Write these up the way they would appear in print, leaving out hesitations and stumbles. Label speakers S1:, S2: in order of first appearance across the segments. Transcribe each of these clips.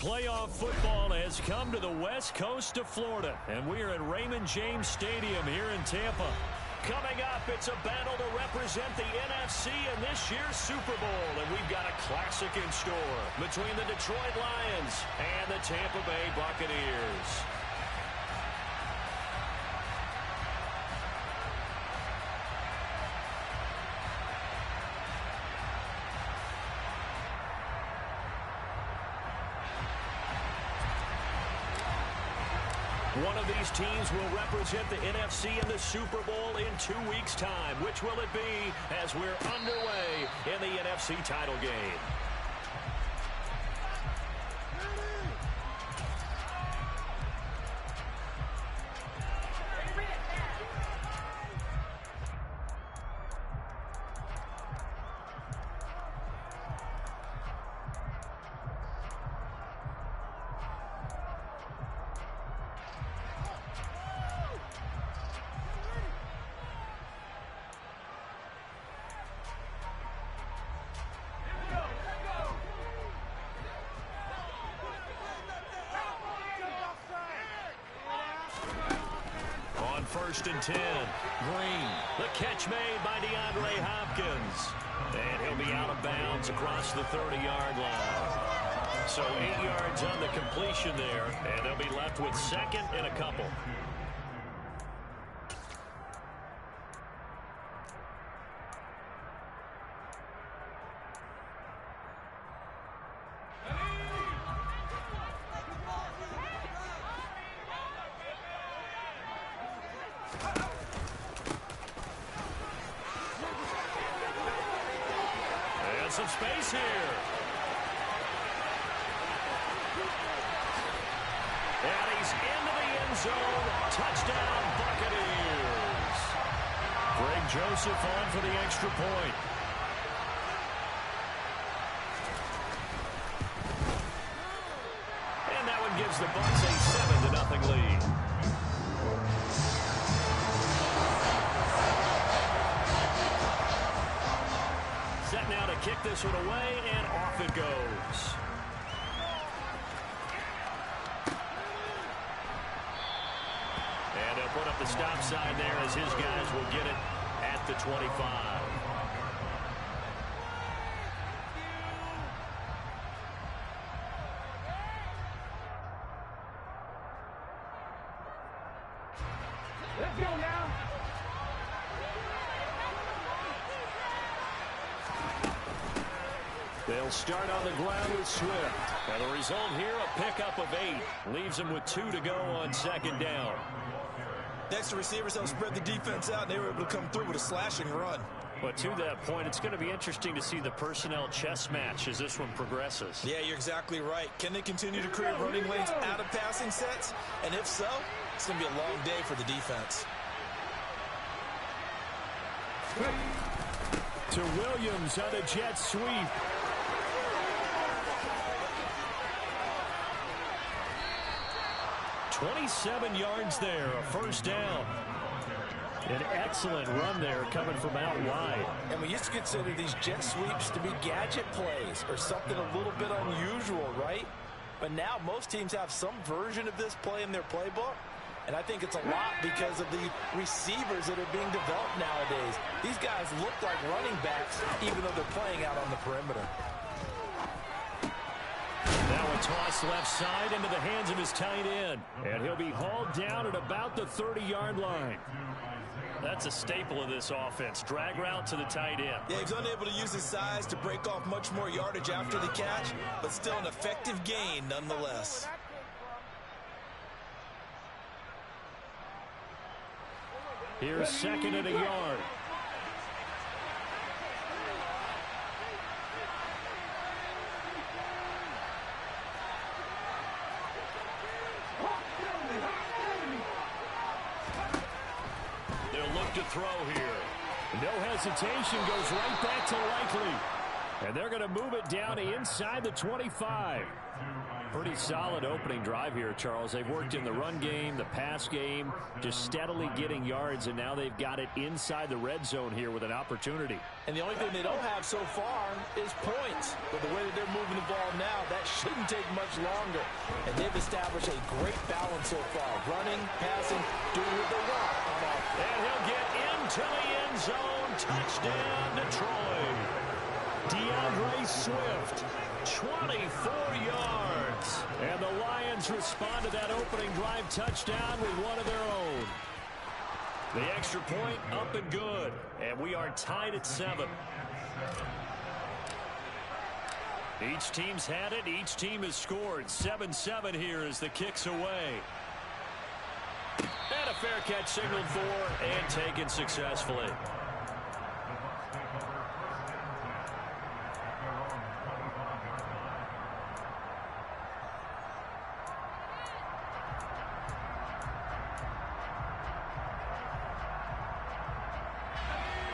S1: Playoff football has come to the west coast of Florida, and we are at Raymond James Stadium here in Tampa. Coming up, it's a battle to represent the NFC in this year's Super Bowl, and we've got a classic in store between the Detroit Lions and the Tampa Bay Buccaneers. One of these teams will represent the NFC in the Super Bowl in 2 weeks' time. Which will it be as we're underway in the NFC title game? First and 10. Green. The catch made by DeAndre Hopkins. And he'll be out of bounds across the 30-yard line. So 8 yards on the completion there, and they'll be left with second and a couple. Some space here. And he's into the end zone. Touchdown, Buccaneers. Greg Joseph on for the extra point. And that one gives the Bucs a 7-0 lead. Set now to kick this one away, and off it goes. And he'll put up the stop sign there as his guys will get it at the 25.
S2: Let's go now.
S1: They'll start on the ground with Swift. And the result here, a pickup of 8. Leaves them with 2 to go on second down.
S3: Extra receivers help spread the defense out, and they were able to come through with a slashing run.
S1: But to that point, it's going to be interesting to see the personnel chess match as this one progresses.
S3: Yeah, you're exactly right. Can they continue to create running lanes out of passing sets? And if so, it's going to be a long day for the defense.
S1: To Williams on a jet sweep. 27 yards there, a first down. An excellent run there coming from out wide.
S4: And we used to consider these jet sweeps to be gadget plays or something a little bit unusual, right? But now most teams have some version of this play in their playbook. And I think it's a lot because of the receivers that are being developed nowadays. These guys look like running backs even though they're playing out on the perimeter.
S1: Now a toss left side into the hands of his tight end. And he'll be hauled down at about the 30-yard line. That's a staple of this offense. Drag route to the tight end.
S3: Yeah, he's unable to use his size to break off much more yardage after the catch, but still an effective gain nonetheless.
S1: Here's second and a yard. They'll look to throw here. No hesitation, goes right back to Likely. And they're going to move it down to inside the 25. Pretty solid opening drive here, Charles. They've worked in the run game, the pass game, just steadily getting yards, and now they've got it inside the red zone here with an opportunity.
S4: And the only thing they don't have so far is points. But the way that they're moving the ball now, that shouldn't take much longer. And they've established a great balance so far. Running, passing, doing what they want on offense.
S1: And he'll get into the end zone. Touchdown, Detroit. DeAndre Swift, 24 yards. And the Lions respond to that opening drive touchdown with one of their own. The extra point up and good. And we are tied at 7. Each team's had it. Each team has scored. 7-7 here as the kick's away. And a fair catch signaled for and taken successfully.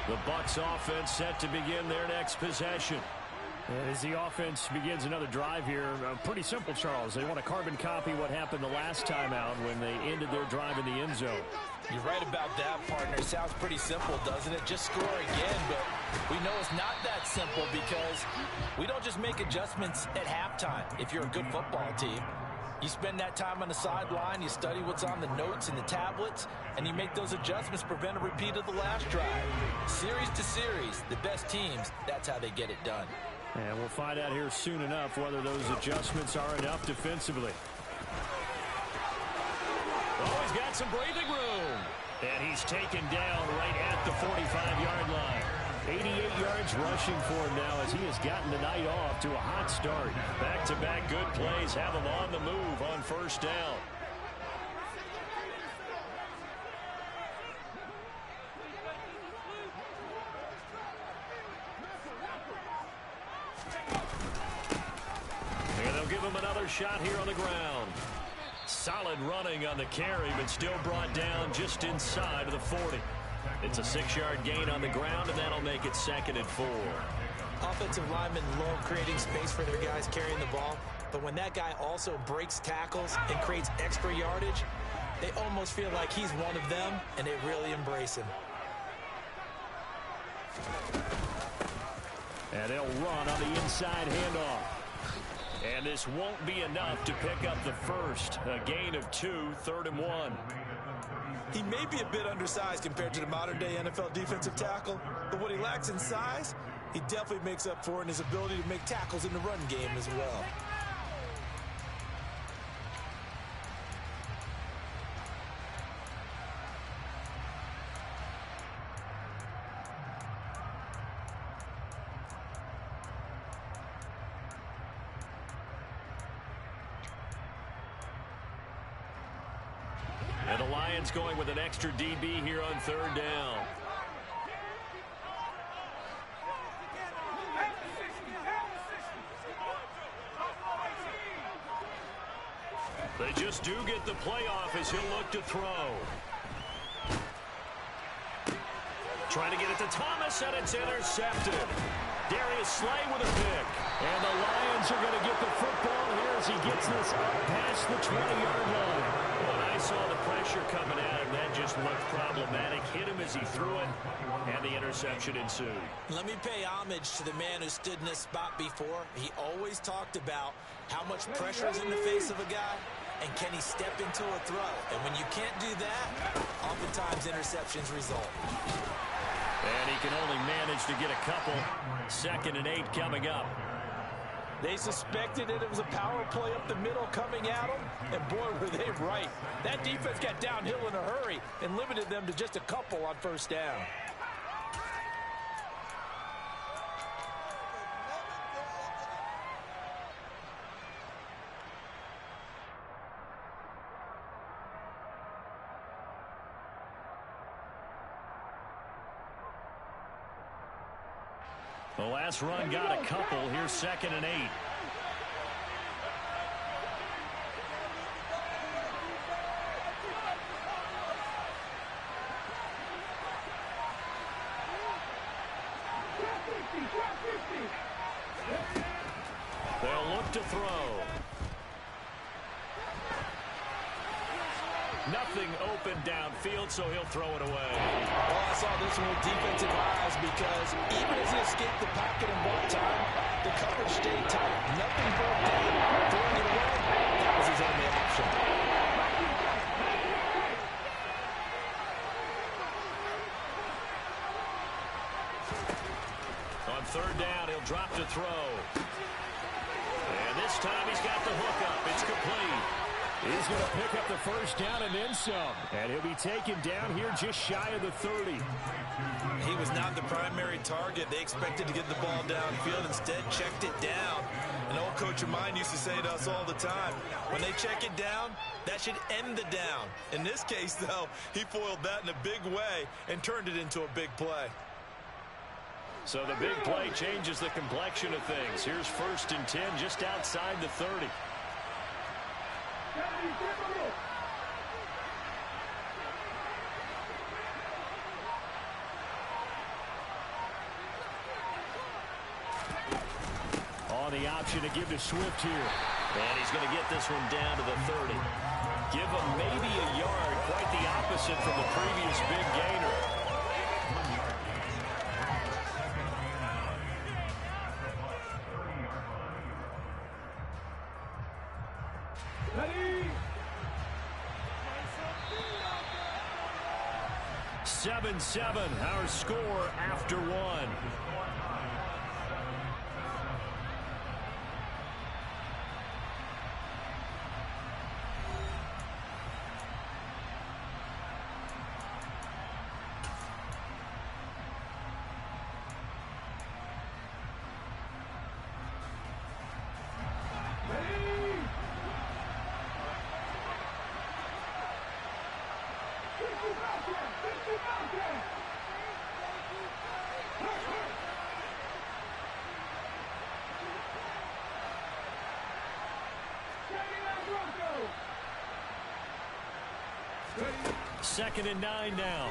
S1: The Bucs offense set to begin their next possession. As the offense begins another drive here, pretty simple, Charles. They want to carbon copy what happened the last time out when they ended their drive in the end zone.
S4: You're right about that, partner. It sounds pretty simple, doesn't it? Just score again, but we know it's not that simple because we don't just make adjustments at halftime if you're a good football team. You spend that time on the sideline, you study what's on the notes and the tablets, and you make those adjustments to prevent a repeat of the last drive. Series to series, the best teams, that's how they get it done.
S1: And we'll find out here soon enough whether those adjustments are enough defensively. Oh, he's got some breathing room. And he's taken down right at the 45-yard line. 88 yards rushing for him now as he has gotten the night off to a hot start. Back-to-back good plays have him on the move on first down. And they'll give him another shot here on the ground. Solid running on the carry, but still brought down just inside of the 40. It's a 6-yard gain on the ground, and that'll make it 2nd and 4.
S5: Offensive linemen love creating space for their guys carrying the ball, but when that guy also breaks tackles and creates extra yardage, they almost feel like he's one of them, and they really embrace him.
S1: And they'll run on the inside handoff. And this won't be enough to pick up the first. A gain of 2, 3rd and 1.
S3: He may be a bit undersized compared to the modern-day NFL defensive tackle, but what he lacks in size, he definitely makes up for in his ability to make tackles in the run game as well.
S1: And the Lions going with an extra DB here on 3rd down. They just do get the playoff as he'll look to throw. Trying to get it to Thomas, and it's intercepted. Darius Slay with a pick. And the Lions are going to get the football here as he gets this up past the 20-yard line. When I saw the pressure coming at him, that just looked problematic. Hit him as he threw it, and the interception ensued.
S5: Let me pay homage to the man who stood in this spot before. He always talked about how much pressure is in the face of a guy, and can he step into a throw. And when you can't do that, oftentimes interceptions result.
S1: And he can only manage to get a couple. 2nd and 8 coming up.
S4: They suspected it was a power play up the middle coming at them, and boy, were they right. That defense got downhill in a hurry and limited them to just a couple on first down.
S1: The last run got a couple. Here's 2nd and 8. They'll look to throw. Nothing open downfield, so he'll throw it away.
S4: Well, I saw this one with defensive eyes because even as he escaped the pocket and bought time, the coverage stayed tight. Nothing broke down. Throwing it away, that was his only option.
S1: On third down, he'll drop to throw. And this time he's got the hook up. It's complete. He's going to pick up the first down and then some. And he'll be taken down here just shy of the 30.
S3: He was not the primary target. They expected to get the ball downfield. Instead, checked it down. An old coach of mine used to say to us all the time, when they check it down, that should end the down. In this case, though, he foiled that in a big way and turned it into a big play.
S1: So the big play changes the complexion of things. Here's 1st and 10 just outside the 30. On the option to give to Swift here. And he's going to get this one down to the 30. Give him maybe a yard, quite the opposite from the previous big gainer.
S2: Ready?
S1: 7-7, our score after one. Second and 9 now.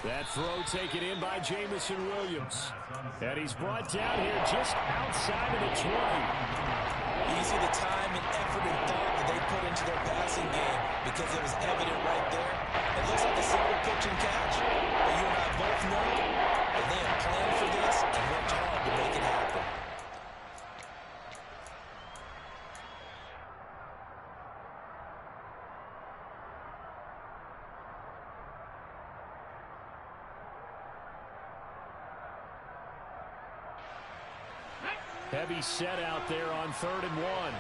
S1: That throw taken in by Jamison Williams. And he's brought down here just outside of the 20.
S3: You can see the time and effort and thought that they put into their passing game because it was evident right there. It looks like a simple pitch and catch. But you and I both know that they have planned for this and worked hard to make it happen.
S1: Heavy set out there on 3rd and 1.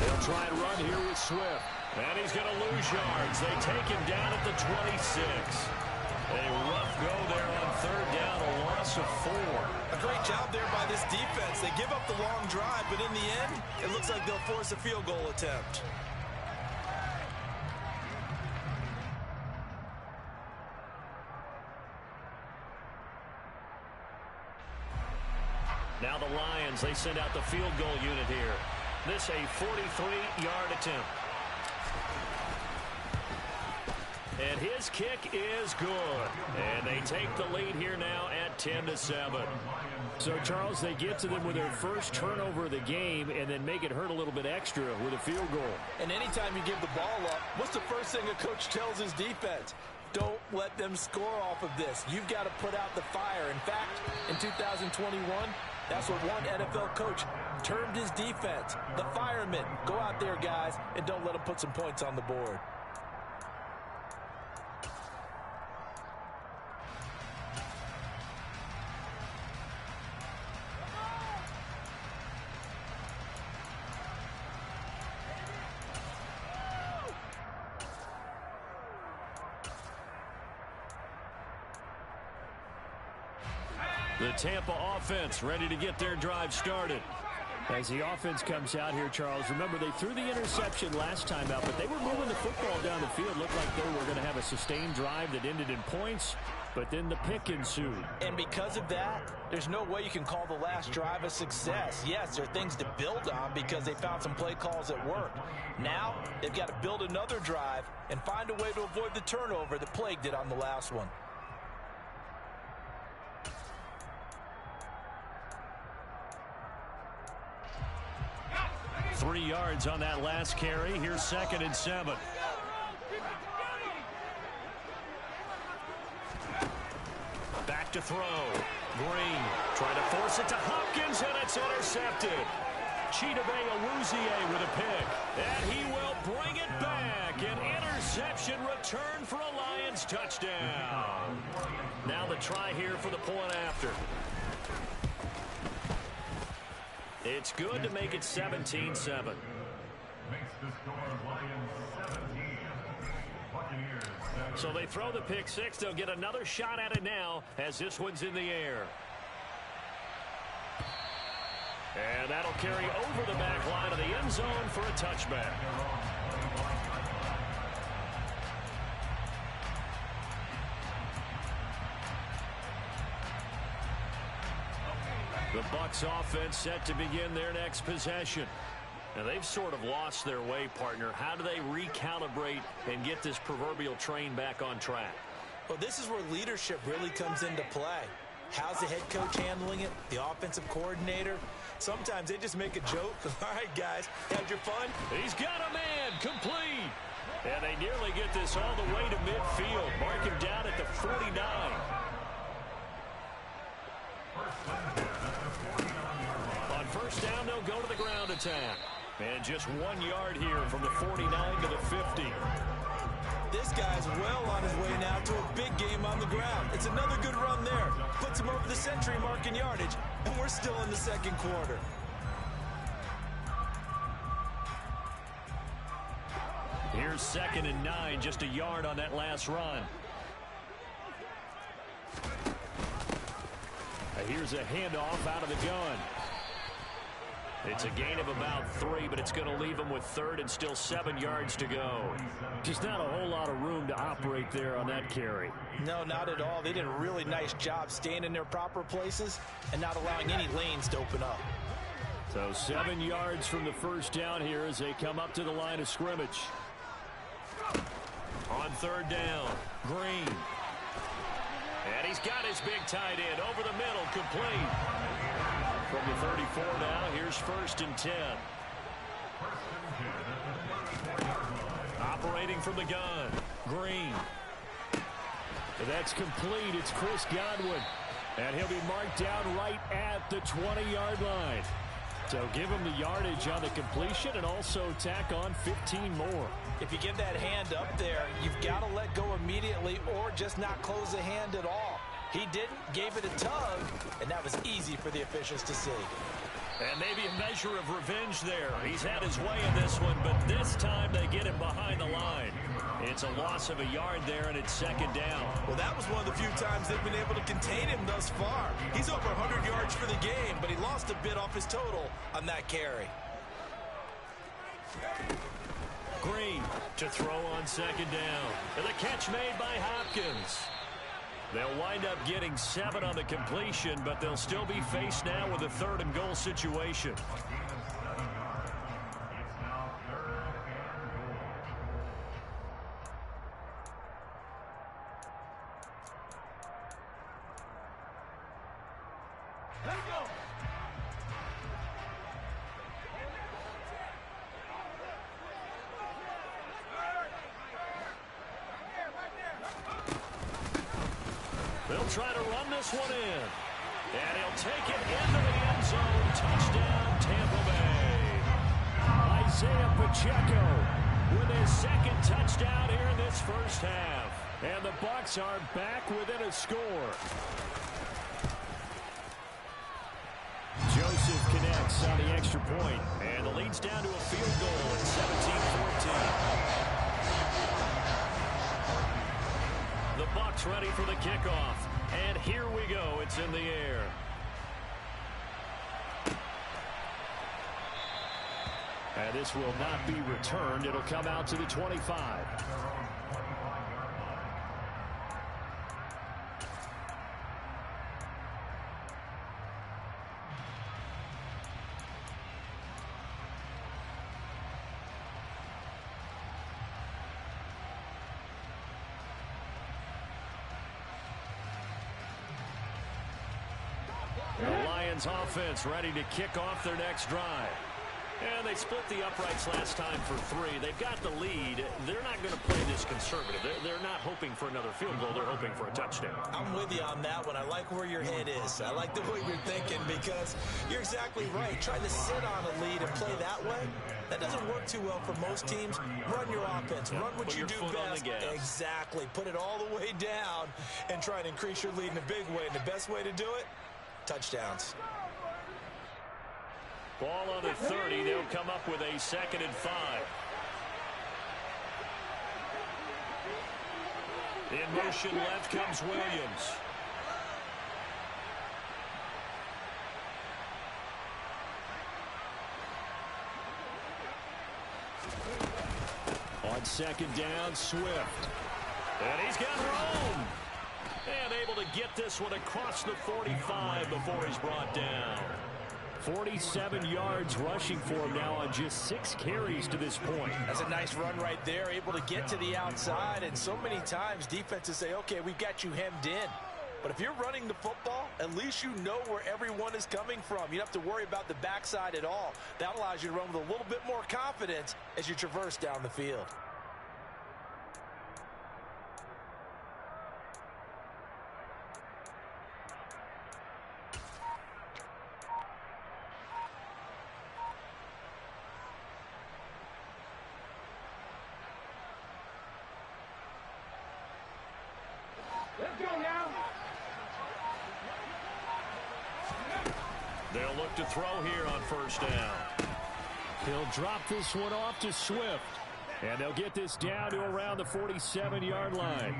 S1: They'll try and run here with Swift. And he's going to lose yards. They take him down at the 26. A rough go there on 3rd down, a loss of 4.
S3: A great job there by this defense. They give up the long drive, but in the end, it looks like they'll force a field goal attempt.
S1: Now the Lions, they send out the field goal unit here. This a 43-yard attempt. And his kick is good. And they take the lead here now at 10-7. So, Charles, they get to them with their first turnover of the game and then make it hurt a little bit extra with a field goal.
S4: And anytime you give the ball up, what's the first thing a coach tells his defense? Don't let them score off of this. You've got to put out the fire. In fact, in 2021, that's what one NFL coach termed his defense. The firemen. Go out there, guys, and don't let them put some points on the board.
S1: The Tampa offense ready to get their drive started. As the offense comes out here, Charles, remember they threw the interception last time out, but they were moving the football down the field. Looked like they were going to have a sustained drive that ended in points, but then the pick ensued.
S4: And because of that, there's no way you can call the last drive a success. Yes, there are things to build on because they found some play calls that worked. Now, they've got to build another drive and find a way to avoid the turnover that plagued it on the last one.
S1: 3 yards on that last carry. Here's 2nd and 7. Back to throw. Green trying to force it to Hopkins, and it's intercepted. Chidobe Awuzie with a pick, and he will bring it back. An interception return for a Lions touchdown. Now the try here for the point after. It's good to make it 17-7. So they throw the pick six. They'll get another shot at it now as this one's in the air. And that'll carry over the back line of the end zone for a touchback. The Bucs offense set to begin their next possession. Now, they've sort of lost their way, partner. How do they recalibrate and get this proverbial train back on track?
S5: Well, this is where leadership really comes into play. How's the head coach handling it? The offensive coordinator? Sometimes they just make a joke. All right, guys, had your fun?
S1: He's got a man, complete. And they nearly get this all the way to midfield. Mark him down at the 49. On first down, they'll go to the ground attack. And just 1 yard here from the 49 to the 50.
S5: This guy's well on his way now to a big game on the ground. It's another good run there. Puts him over the century mark in yardage, and we're still in the second quarter.
S1: Here's 2nd and 9, just a yard on that last run. Here's a handoff out of the gun. It's a gain of about 3, but it's going to leave them with 3rd and still 7 yards to go. Just not a whole lot of room to operate there on that carry.
S5: No, not at all. They did a really nice job staying in their proper places and not allowing any lanes to open up.
S1: So 7 yards from the first down here as they come up to the line of scrimmage. On 3rd down, Green. And he's got his big tight end over the middle, complete. From the 34 now, here's 1st and 10. Operating from the gun, Green. That's complete. It's Chris Godwin. And he'll be marked down right at the 20-yard line. So give him the yardage on the completion and also tack on 15 more.
S5: If you give that hand up there, you've got to let go immediately or just not close the hand at all. He didn't, gave it a tug, and that was easy for the officials to see.
S1: And maybe a measure of revenge there. He's had his way in this one, but this time they get him behind the line. It's a loss of a yard there, and it's 2nd down.
S3: Well, that was one of the few times they've been able to contain him thus far. He's over 100 yards for the game, but he lost a bit off his total on that carry.
S1: Green to throw on 2nd down. And the catch made by Hopkins. They'll wind up getting 7 on the completion, but they'll still be faced now with a 3rd and goal situation. They'll try to run this one in. And he'll take it into the end zone. Touchdown, Tampa Bay. Isaiah Pacheco with his 2nd touchdown here in this first half. And the Bucs are back within a score. Joseph connects on the extra point. And the lead's down to a field goal at 17-14. The Bucs ready for the kickoff. And here we go. It's in the air. And this will not be returned. It'll come out to the 25. The Lions offense ready to kick off their next drive. And they split the uprights last time for 3. They've got the lead. They're not going to play this conservative. They're not hoping for another field goal. They're hoping for a touchdown.
S5: I'm with you on that one. I like where your head is. I like the way you're thinking because you're exactly right. Trying to sit on a lead and play that way, that doesn't work too well for most teams. Run your offense. Run what you do best. Exactly. Put it all the way down and try and increase your lead in a big way. And the best way to do it, touchdowns.
S1: Ball on the 30. They'll come up with a 2nd and 5. In motion left comes Williams. On 2nd down, Swift. And he's got room. And able to get this one across the 45 before he's brought down. 47 yards rushing for him now on just 6 carries to this point.
S4: That's a nice run right there, able to get to the outside. And so many times defenses say, okay, we've got you hemmed in. But if you're running the football, at least you know where everyone is coming from. You don't have to worry about the backside at all. That allows you to run with a little bit more confidence as you traverse down the field.
S2: Let's go now.
S1: They'll look to throw here on 1st down. He'll drop this one off to Swift. And they'll get this down to around the 47-yard line.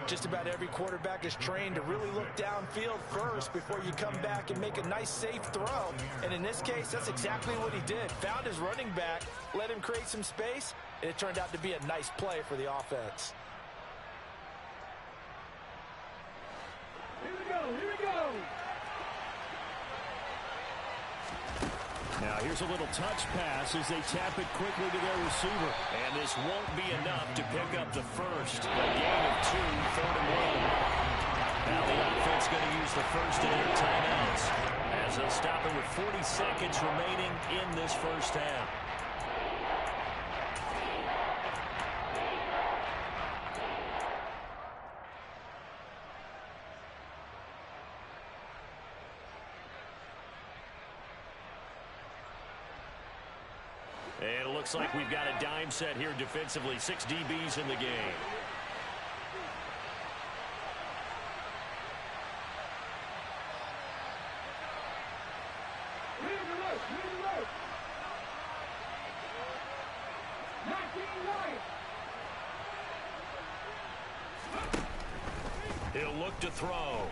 S4: Just about every quarterback is trained to really look downfield first before you come back and make a nice, safe throw. And in this case, that's exactly what he did. Found his running back, let him create some space, and it turned out to be a nice play for the offense.
S2: Here we go. Here we go.
S1: Now here's a little touch pass as they tap it quickly to their receiver. And this won't be enough to pick up the first. A gain of 2, 4th and 1. Now the offense going to use the first of their timeouts as they'll stop it with 40 seconds remaining in this first half. And it looks like we've got a dime set here defensively. 6 DBs in the game.
S2: Lead the look. Lead the look. 19 right.
S1: He'll look to throw.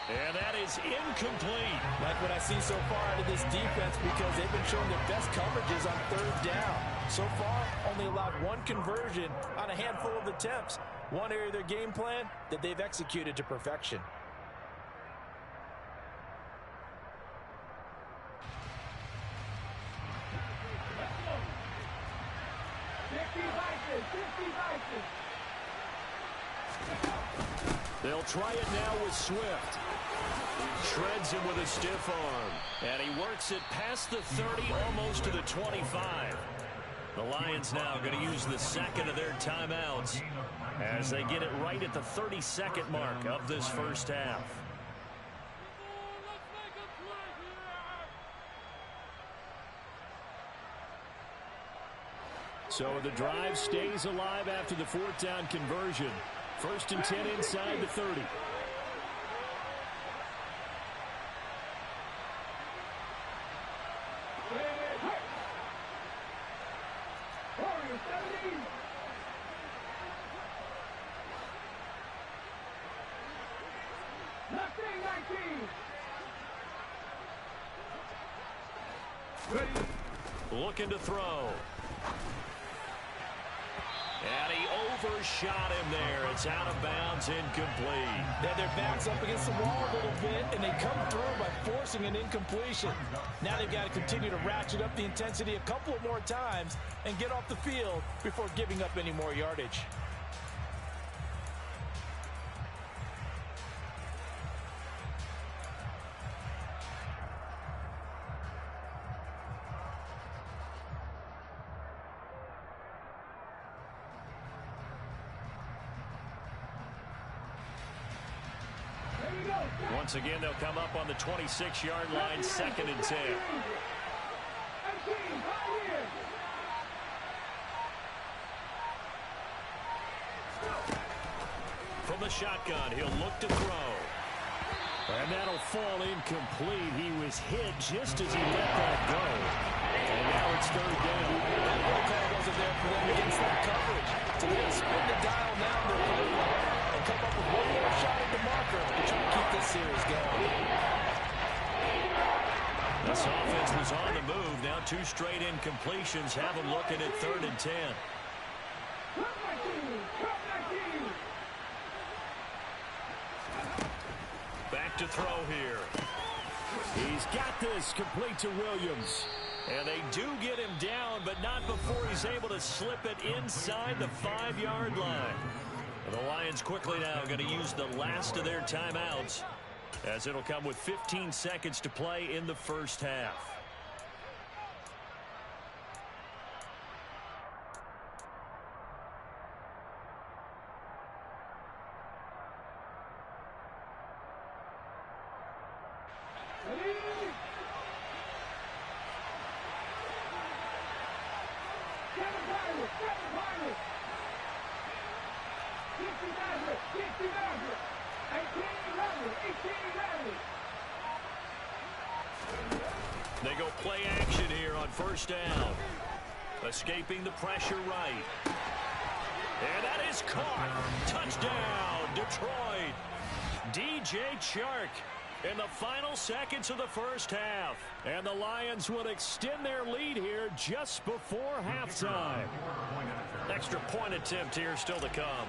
S1: And that is incomplete.
S4: Like what I see so far out of this defense because they've been showing their best coverages on 3rd down. So far, only allowed 1 conversion on a handful of attempts. One area of their game plan that they've executed to perfection.
S1: They'll try it now with Swift. Shreds him with a stiff arm. And he works it past the 30, almost to the 25. The Lions now going to use the 2nd of their timeouts as they get it right at the 32nd mark of this first half. So the drive stays alive after the 4th down conversion. 1st and 10 inside the 30. Looking to throw. And he overshot him there. It's out of bounds, incomplete.
S4: They had their backs up against the wall a little bit, and they come through by forcing an incompletion. Now they've got to continue to ratchet up the intensity a couple of more times and get off the field before giving up any more yardage.
S1: Once again, they'll come up on the 26-yard line, 2nd and 10. From the shotgun, he'll look to throw. And that'll fall incomplete. He was hit just as he let that go. And now it's 3rd down.
S4: That play call wasn't there for them against that coverage. So they're going to spin the dial now in their play and come up with one more shot at the marker to try to keep this series going.
S1: This offense was on the move. Now 2 straight incompletions have them looking at 3rd and 10. Back to throw here. He's got this complete to Williams. And they do get him down, but not before he's able to slip it inside the 5-yard line. The Lions quickly now going to use the last of their timeouts, as it'll come with 15 seconds to play in the first half. They go play action here on 1st down. Escaping the pressure right. And that is caught. Touchdown, Detroit. DJ Chark in the final seconds of the first half. And the Lions would extend their lead here just before halftime. Extra point attempt here still to come.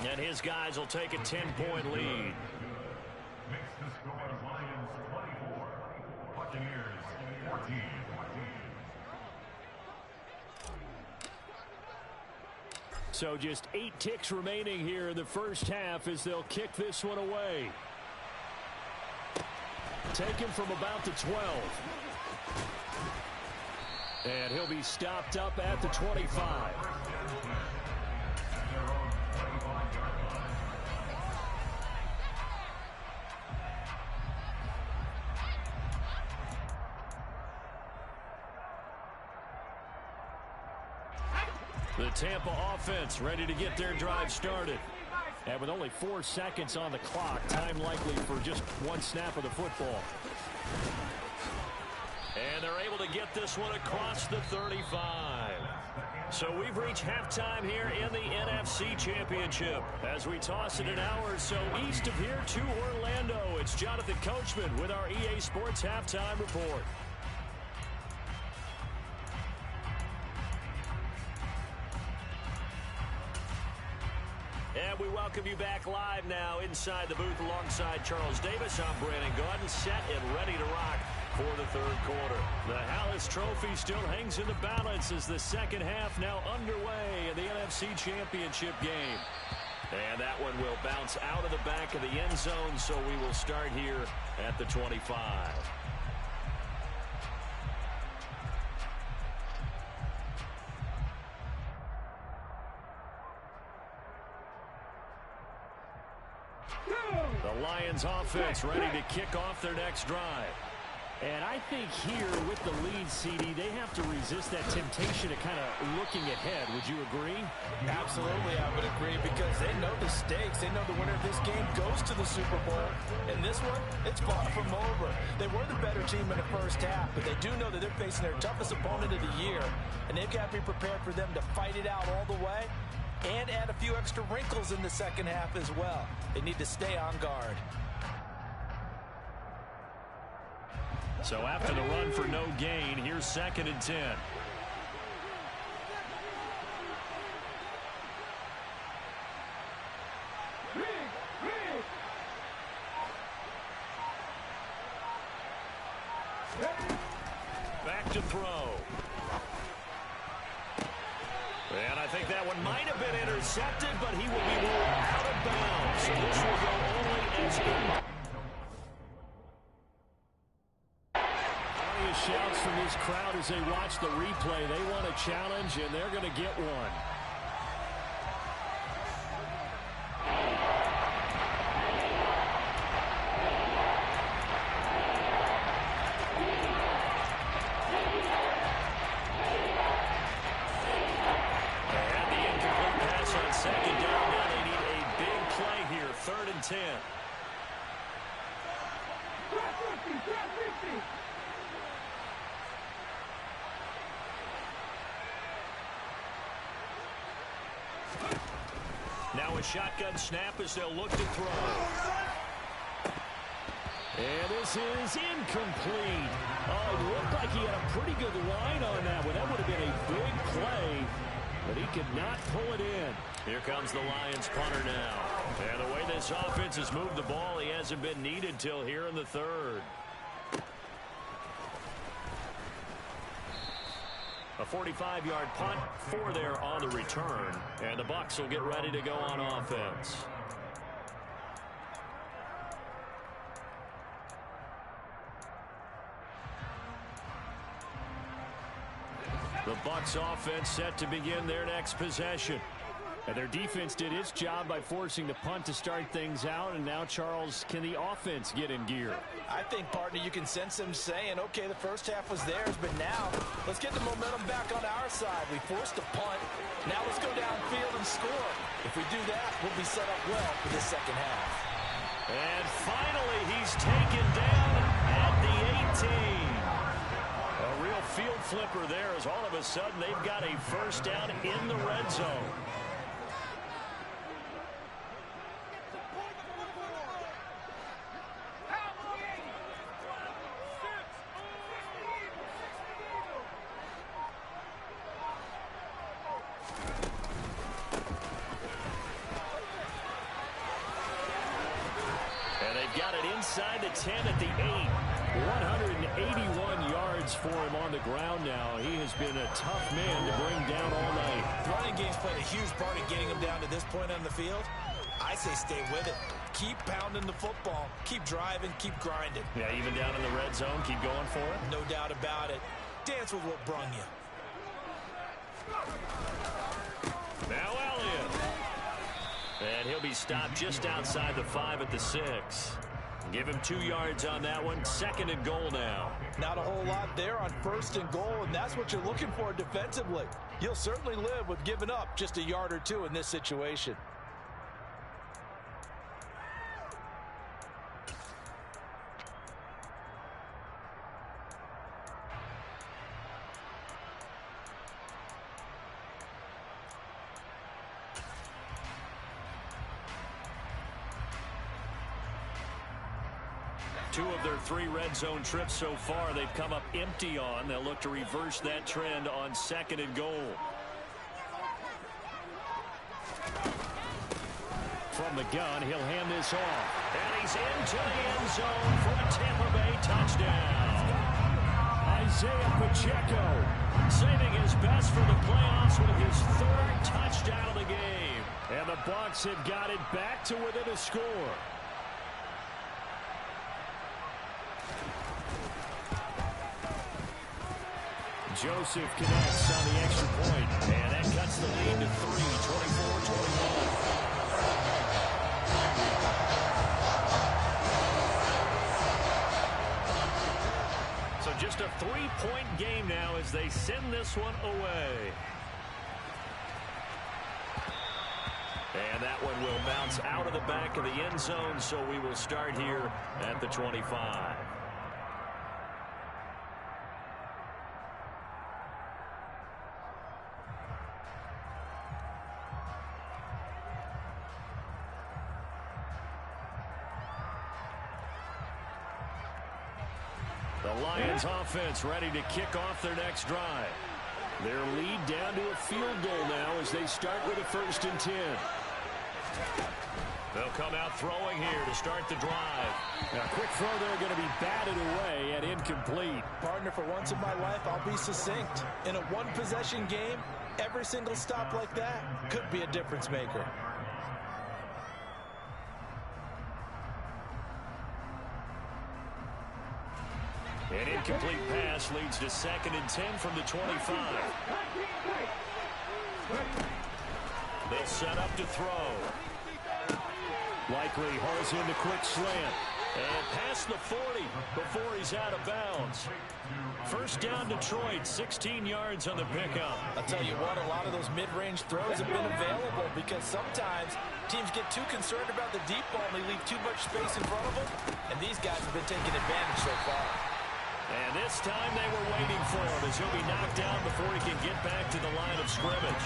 S1: And his guys will take a 10-point lead. So just 8 ticks remaining here in the first half as they'll kick this one away. Taken from about the 12. And he'll be stopped up at the 25. The Tampa offense ready to get their drive started. And with only 4 seconds on the clock, time likely for just 1 snap of the football. And they're able to get this one across the 35. So we've reached halftime here in the NFC Championship. As we toss it an hour or so east of here to Orlando, it's Jonathan Coachman with our EA Sports Halftime Report. And we welcome you back live now inside the booth alongside Charles Davis. I'm Brandon Gaudin, set and ready to rock for the 3rd quarter. The Hallis Trophy still hangs in the balance as the second half now underway in the NFC Championship game. And that one will bounce out of the back of the end zone, so we will start here at the 25. The Lions offense ready to kick off their next drive. And I think here with the lead, CD, they have to resist that temptation of kind of looking ahead. Would you agree?
S4: Absolutely, I would agree, because they know the stakes. They know the winner of this game goes to the Super Bowl. And this one, it's far from over. They were the better team in the first half, but they do know that they're facing their toughest opponent of the year. And they've got to be prepared for them to fight it out all the way and add a few extra wrinkles in the second half as well. They need to stay on guard.
S1: So after the run for no gain, here's 2nd and 10. Back to throw. And I think that one might have been intercepted, but he will be ruled out of bounds. So this will go only as good. Shouts from this crowd as they watch the replay. They want a challenge, and they're going to get one. Now a shotgun snap as they'll look to throw.
S2: And this is incomplete. Oh, it looked like he had a pretty good line on that one. That would have been a big play, but he could not pull it in.
S1: Here comes the Lions punter now. And the way this offense has moved the ball, he hasn't been needed till here in the third. A 45-yard punt for there on the return. And the Bucs will get ready to go on offense. The Bucs offense set to begin their next possession.
S2: And their defense did its job by forcing the punt to start things out. And now, Charles, can the offense get in gear?
S4: I think, partner, you can sense them saying, okay, the first half was theirs, but now let's get the momentum back on our side. We forced a punt. Now let's go downfield and score. If we do that, we'll be set up well for the second half.
S1: And finally, he's taken down at the 18. A real field flipper there as all of a sudden they've got a first down in the red zone. And they've got it inside the 10 at the 8.
S2: 181 yards for him on the ground now. He has been a tough man to bring down all night.
S5: Running game's played a huge part in getting him down to this point on the field. I say stay with it. Keep pounding the football. Keep driving. Keep grinding.
S1: Yeah, even down in the red zone, keep going for it.
S5: No doubt about it. Dance with what brung you.
S1: Now Elliott. And he'll be stopped just outside the 5 at the 6. Give him 2 yards on that one. Second and goal now.
S4: Not a whole lot there on first and goal, and that's what you're looking for defensively. You'll certainly live with giving up just a yard or two in this situation.
S1: Two of their 3 red zone trips so far they've come up empty on. They'll look to reverse that trend on second and goal.
S2: From the gun, he'll hand this off.
S1: And he's into the end zone for a Tampa Bay touchdown.
S2: Isaiah Pacheco
S1: Saving his best for the playoffs with his 3rd touchdown of the game.
S2: And the Bucs have got it back to within a score. Joseph connects on the extra point.
S1: And that cuts the lead to 3, 24-21. So just a 3-point game now as they send this one away. And that one will bounce out of the back of the end zone, so we will start here at the 25. The Lions offense ready to kick off their next drive. Their lead down to a field goal now as they start with a 1st and 10. They'll come out throwing here to start the drive.
S2: A quick throw there going to be batted away and incomplete.
S4: Partner, for once in my life, I'll be succinct. In a one-possession game, every single stop like that could be a difference maker.
S1: An incomplete pass leads to 2nd and 10 from the 25. They'll set up to throw.
S2: Likely hauls in the quick slant.
S1: And past the 40 before he's out of bounds. First down Detroit, 16 yards on the pickup.
S4: I'll tell you what, a lot of those mid-range throws have been available because sometimes teams get too concerned about the deep ball and they leave too much space in front of them. And these guys have been taking advantage so far.
S1: And this time they were waiting for him as he'll be knocked down before he can get back to the line of scrimmage.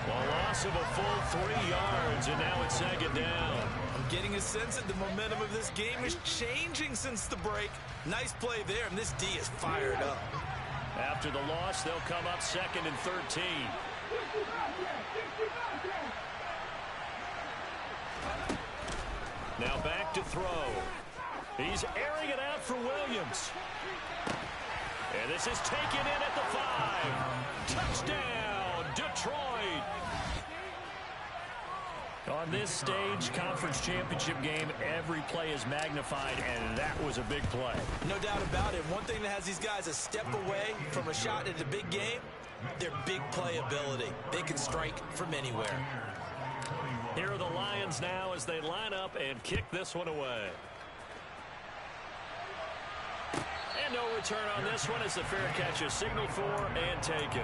S1: A loss of a full 3 yards, and now it's 2nd down.
S3: I'm getting a sense that the momentum of this game is changing since the break. Nice play there, and this D is fired up.
S1: After the loss, they'll come up 2nd and 13. Now back to throw. He's airing it out for Williams. And this is taken in at the 5. Touchdown, Detroit. On this stage, conference championship game, every play is magnified, and that was a big play.
S5: No doubt about it. One thing that has these guys a step away from a shot at the big game, their big play ability. They can strike from anywhere.
S1: Here are the Lions now as they line up and kick this one away. And no return on this one as the fair catch is signaled for and taken.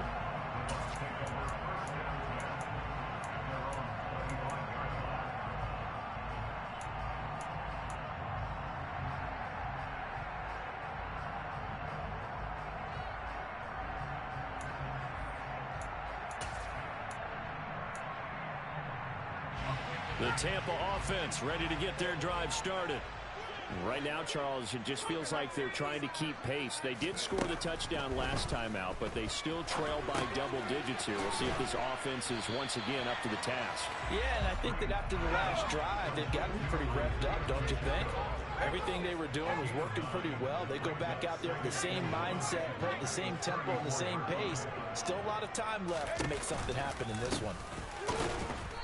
S1: The Tampa offense ready to get their drive started.
S2: Right now, Charles, it just feels like they're trying to keep pace. They did score the touchdown last time out, but they still trail by double digits here. We'll see if this offense is once again up to the task.
S4: Yeah, and I think that after the last drive, they've gotten pretty revved up, don't you think? Everything they were doing was working pretty well. They go back out there with the same mindset, play at the same tempo and the same pace. Still a lot of time left to make something happen in this one.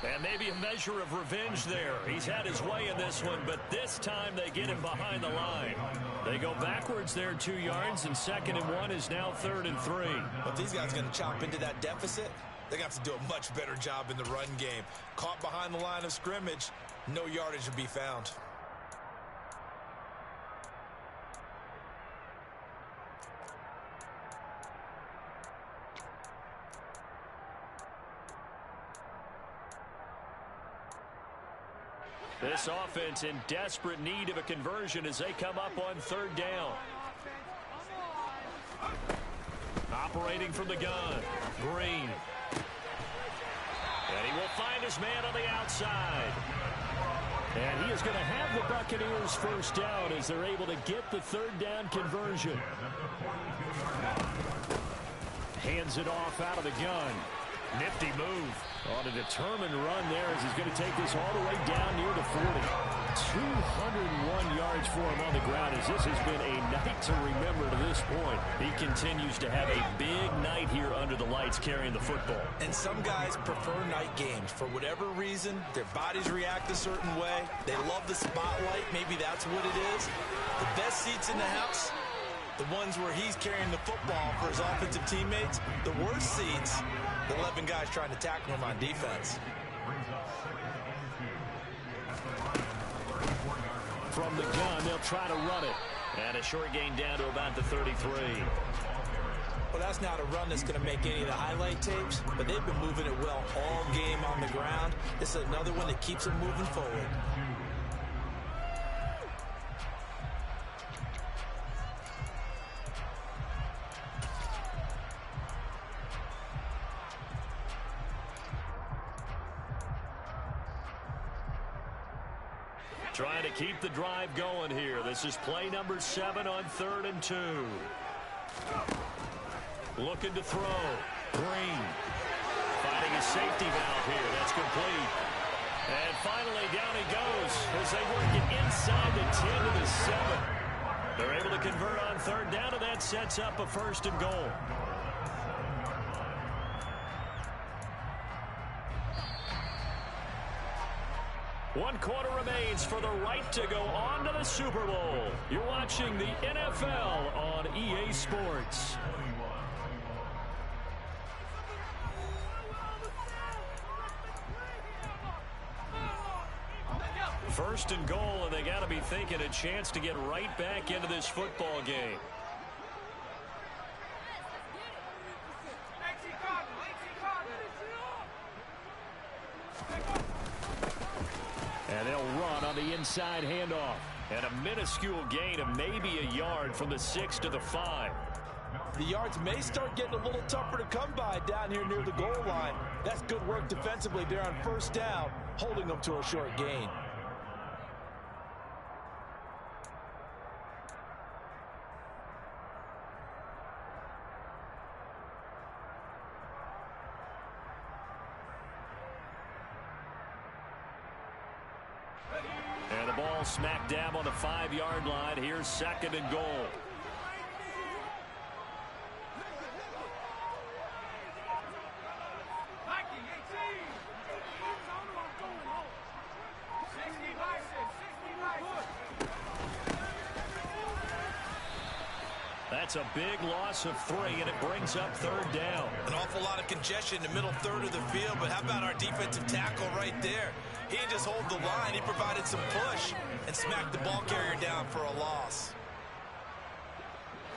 S1: And maybe a measure of revenge there. He's had his way in this one, but this time they get him behind the line. They go backwards there 2 yards, and 2nd and 1 is now 3rd and 3.
S3: But these guys are going to chop into that deficit. They're going to have to do a much better job in the run game. Caught behind the line of scrimmage, no yardage to be found.
S1: This offense in desperate need of a conversion as they come up on 3rd down. Operating from the gun, Green. And he will find his man on the outside. And he is going to have the Buccaneers first down as they're able to get the 3rd down conversion. Hands it off out of the gun. Nifty move on a determined run there as he's going to take this all the way down near the 40. 201 yards for him on the ground as this has been a night to remember to this point. He continues to have a big night here under the lights carrying the football.
S5: And some guys prefer night games. For whatever reason, their bodies react a certain way. They love the spotlight. Maybe that's what it is. The best seats in the house, the ones where he's carrying the football for his offensive teammates. The worst seats, the 11 guys trying to tackle him on defense.
S1: From the gun, they'll try to run it. And a short gain down to about the 33.
S5: Well, that's not a run that's going to make any of the highlight tapes, but they've been moving it well all game on the ground. This is another one that keeps them moving forward.
S1: Trying to keep the drive going here. This is play number 7 on 3rd and 2. Looking to throw. Green. Finding a safety valve here. That's complete. And finally down he goes as they work it inside the 10 to the 7. They're able to convert on 3rd down, and that sets up a 1st and goal. One quarter remains for the right to go on to the Super Bowl. You're watching the NFL on EA Sports. First and goal, and they got to be thinking a chance to get right back into this football game. And they'll run on the inside handoff. And a minuscule gain of maybe a yard from the 6 to the 5.
S4: The yards may start getting a little tougher to come by down here near the goal line. That's good work defensively there on first down, holding them to a short gain.
S1: And the ball smack dab on the 5-yard line. Here's 2nd and goal. That's a big loss of 3, and it brings up 3rd down.
S3: An awful lot of congestion in the middle third of the field, but how about our defensive tackle right there? He didn't just hold the line, he provided some push and smacked the ball carrier down for a loss.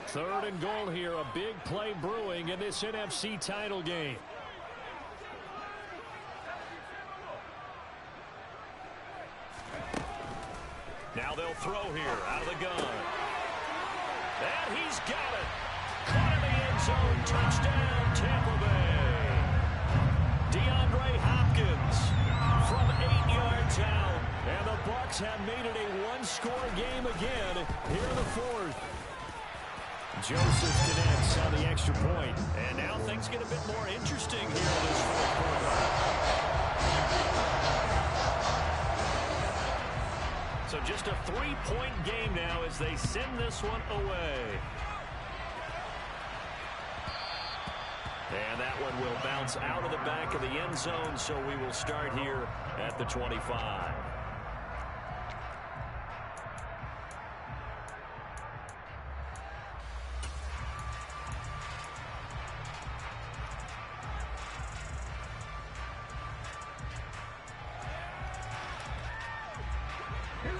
S1: 3rd and goal here, a big play brewing in this NFC title game. Now they'll throw here out of the gun. And he's got it. Caught in the end zone. Touchdown, Tampa Bay. DeAndre Hopkins from 8 yards out. And the Bucs have made it a one-score game again here in the 4th. Joseph connects on the extra point. And now things get a bit more interesting here in this 4th quarter. So just a 3-point game now as they send this one away. And that one will bounce out of the back of the end zone, so we will start here at the 25.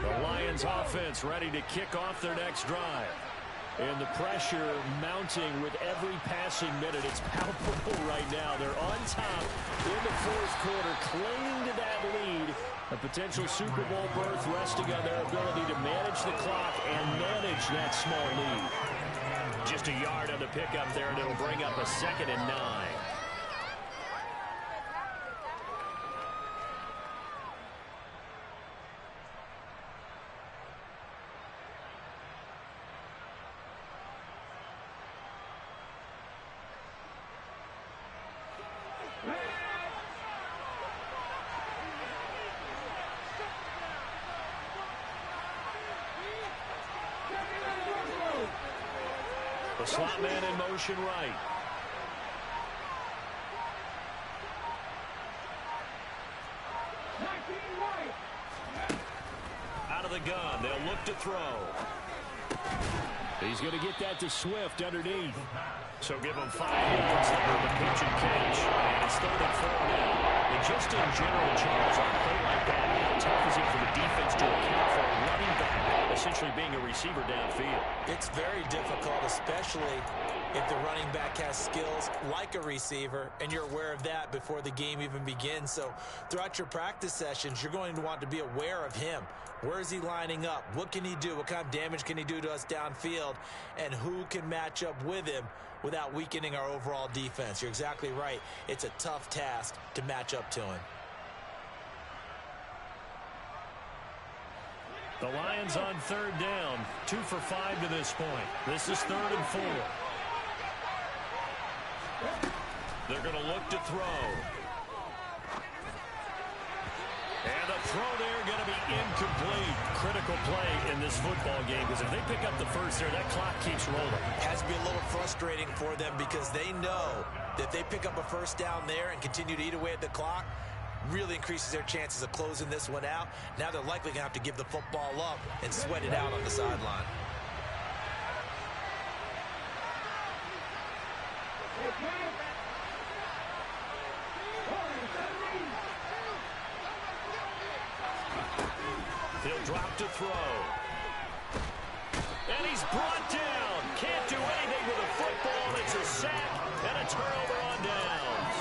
S1: The Lions offense ready to kick off their next drive. And the pressure mounting with every passing minute. It's palpable right now. They're on top in the 4th quarter, clinging to that lead. A potential Super Bowl berth resting on their ability to manage the clock and manage that small lead. Just a yard on the pickup there, and it'll bring up a 2nd and 9. The slot man in motion right. Out of the gun. They'll look to throw. He's going to get that to Swift underneath. So give him 5 yards there on the pitch and catch. And it's 3rd and 4 now. And just in general, Charles, on a play like that, how tough is it for the defense to account for a running back essentially being a receiver downfield?
S5: It's very difficult, especially if the running back has skills like a receiver, and you're aware of that before the game even begins. So throughout your practice sessions, you're going to want to be aware of him. Where is he lining up? What can he do? What kind of damage can he do to us downfield? And who can match up with him without weakening our overall defense? You're exactly right. It's a tough task to match up to him.
S1: The Lions on 3rd down, 2 for 5 to this point. This is 3rd and 4. They're going to look to throw. And the throw there going to be incomplete. Critical play in this football game, because if they pick up the first there, that clock keeps rolling.
S5: Has to be a little frustrating for them, because they know that if they pick up a first down there and continue to eat away at the clock, really increases their chances of closing this one out. Now they're likely going to have to give the football up and sweat it out on the sideline.
S1: They'll drop to throw. And he's brought down. Can't do anything with a football. It's a sack and a turnover on downs.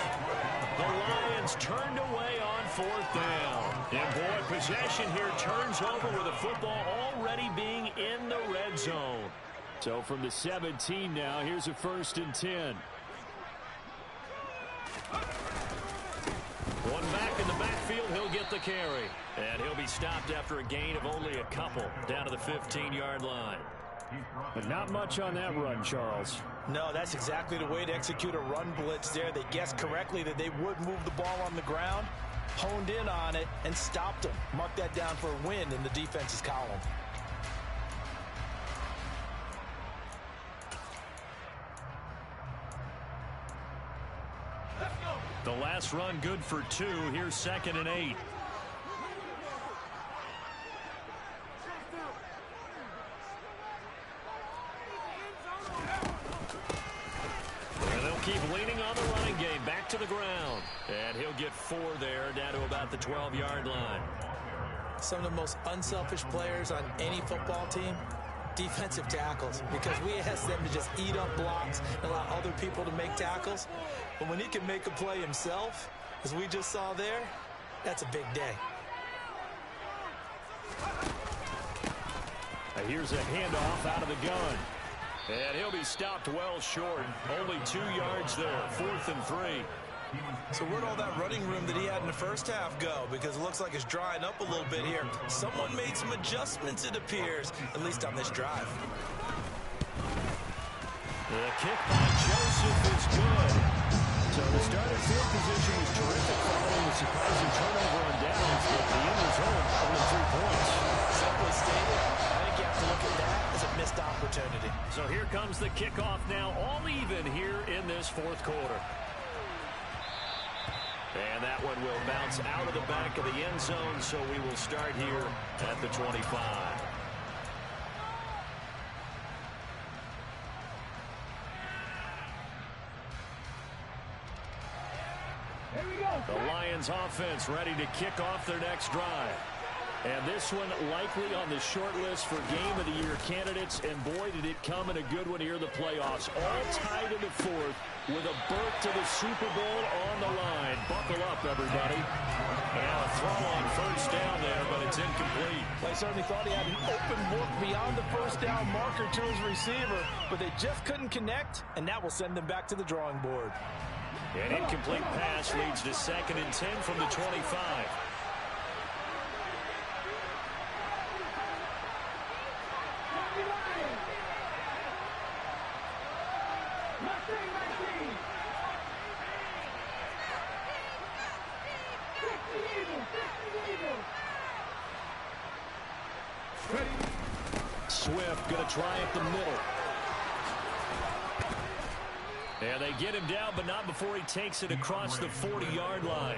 S1: The Lions turned away on 4th down. And boy, possession here turns over with the football already being in the red zone.
S2: So from the 17 now, here's a 1st and 10.
S1: One back in the backfield, he'll get the carry. And he'll be stopped after a gain of only a couple down to the 15-yard line.
S2: But not much on that run, Charles.
S4: No, that's exactly the way to execute a run blitz there. They guessed correctly that they would move the ball on the ground, honed in on it, and stopped them. Mark that down for a win in the defense's column.
S1: The last run good for 2. Here's 2nd and 8. And they'll keep leaning on the running game. Back to the ground. And he'll get 4 there, down to about the 12-yard line.
S5: Some of the most unselfish players on any football team, defensive tackles, because we ask them to just eat up blocks and allow other people to make tackles. But when he can make a play himself, as we just saw there, that's a big day.
S1: Here's a handoff out of the gun. And he'll be stopped well short. Only 2 yards there. 4th and 3.
S3: So where'd all that running room that he had in the first half go? Because it looks like it's drying up a little bit here. Someone made some adjustments, it appears, at least on this drive.
S1: The kick by Joseph is good. So the starting field position was terrific following the surprising turnover on downs, but the end result, only 3 points.
S5: Simply stated, I think you have to look at that as a missed opportunity.
S1: So here comes the kickoff now, all even here in this 4th quarter. And that one will bounce out of the back of the end zone, so we will start here at the 25. The Lions offense ready to kick off their next drive. And this one likely on the short list for Game of the Year candidates. And boy, did it come in a good one here in the playoffs. All tied in the 4th with a berth to the Super Bowl on the line. Buckle up, everybody. And a throw on 1st down there, but it's incomplete.
S4: They certainly thought he had an open look beyond the 1st down marker to his receiver, but they just couldn't connect, and that will send them back to the drawing board.
S1: An incomplete pass leads to 2nd and 10 from the 25. Swift going to try up the middle. And they get him down, but not before he takes it across the 40-yard line.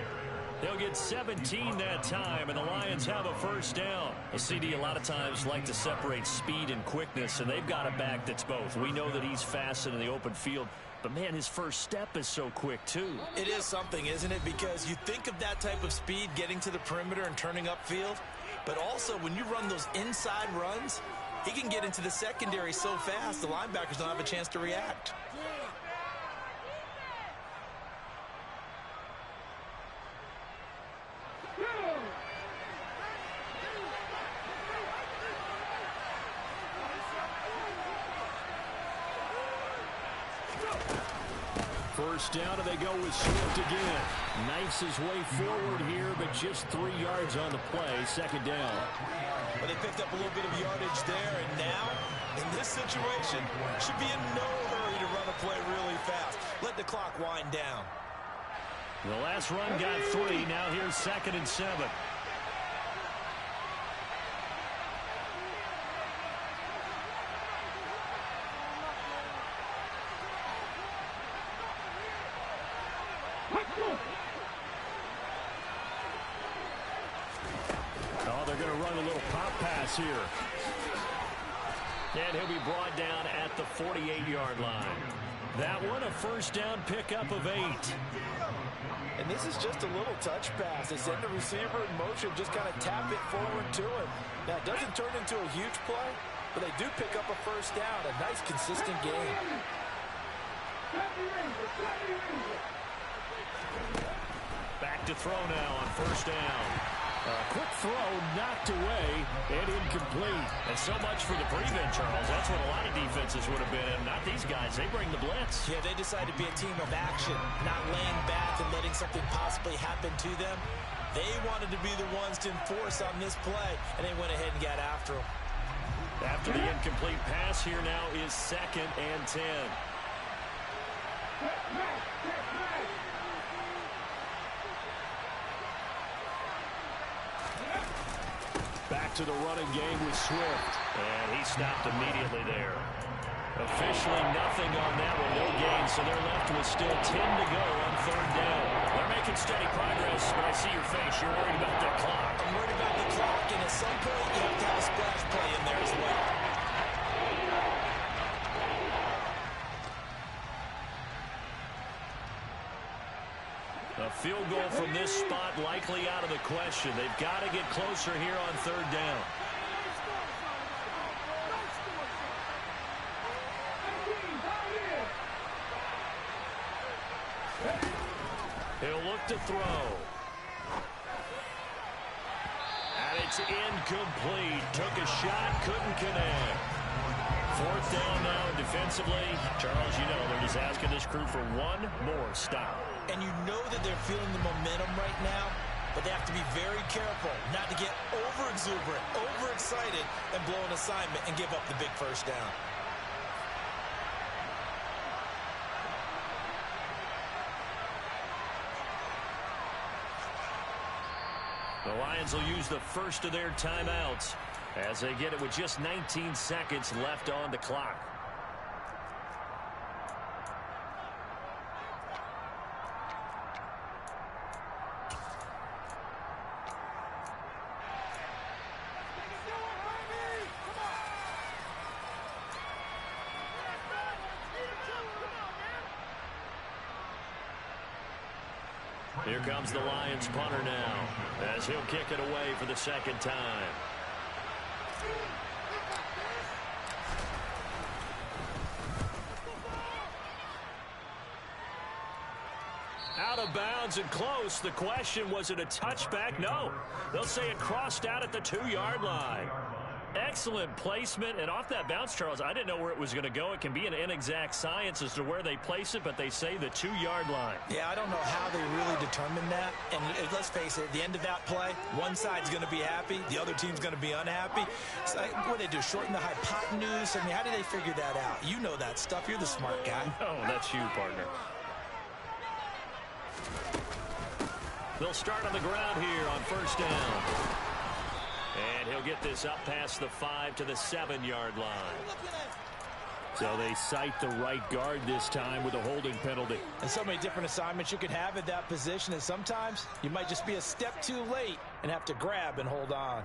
S1: They'll get 17 that time, and the Lions have a 1st down. A CD a lot of times like to separate speed and quickness, and they've got a back that's both. We know that he's fast in the open field, but, man, his first step is so quick, too.
S5: It is something, isn't it? Because you think of that type of speed getting to the perimeter and turning upfield, but also when you run those inside runs, he can get into the secondary so fast the linebackers don't have a chance to react.
S1: First down, and they go with Swift again. Knifes his way forward here, but just 3 yards on the play. 2nd down.
S3: But they picked up a little bit of yardage there, and now, in this situation, should be in no hurry to run a play really fast. Let the clock wind down.
S1: The last run got 3. Now here's 2nd and 7. Oh, they're going to run a little pop pass here. And he'll be brought down at the 48-yard line. That one, a 1st down pickup of 8.
S4: And this is just a little touch pass. They send the receiver in motion, just kind of tap it forward to him. Now, it doesn't turn into a huge play, but they do pick up a 1st down. A nice, consistent game.
S1: Back to throw now on 1st down.
S2: Quick throw knocked away and incomplete.
S1: And so much for the prevent, Charles. That's what a lot of defenses would have been in. Not these guys. They bring the blitz.
S5: Yeah, they decided to be a team of action, not laying back and letting something possibly happen to them. They wanted to be the ones to enforce on this play, and they went ahead and got after them.
S1: After the incomplete pass, here now is 2nd and 10.
S2: Back to the running game with Swift.
S1: And he stopped immediately there. Officially nothing on that one, no gain, so they're left with still 10 to go on 3rd down. They're making steady progress, but I see your face. You're worried about that clock.
S5: I'm worried about the clock, and at some point you have to have a splash play in there as well.
S1: A field goal from this spot likely out of the question. They've got to get closer here on 3rd down. He'll look to throw. And it's incomplete. Took a shot, couldn't connect. 4th down now defensively. Charles, you know they're just asking this crew for one more stop.
S5: And you know that they're feeling the momentum right now, but they have to be very careful not to get over-exuberant, overexcited, and blow an assignment and give up the big 1st down.
S1: The Lions will use the first of their timeouts as they get it with just 19 seconds left on the clock. Here comes the Lions punter now as he'll kick it away for the 2nd time. Out of bounds and close. The question, was it a touchback? No. They'll say it crossed out at the 2-yard line. Excellent placement, and off that bounce, Charles, I didn't know where it was going to go. It can be an inexact science as to where they place it, but they say the 2-yard line.
S5: Yeah, I don't know how they really determined that. And let's face it, at the end of that play, one side's going to be happy, the other team's going to be unhappy. So, what do they do, shorten the hypotenuse? I mean, how do they figure that out? You know that stuff. You're the smart guy.
S1: Oh, that's you, partner. They'll start on the ground here on 1st down. And he'll get this up past the 5 to the 7-yard line.
S2: So they cite the right guard this time with a holding penalty.
S5: And so many different assignments you can have at that position, and sometimes you might just be a step too late and have to grab and hold on.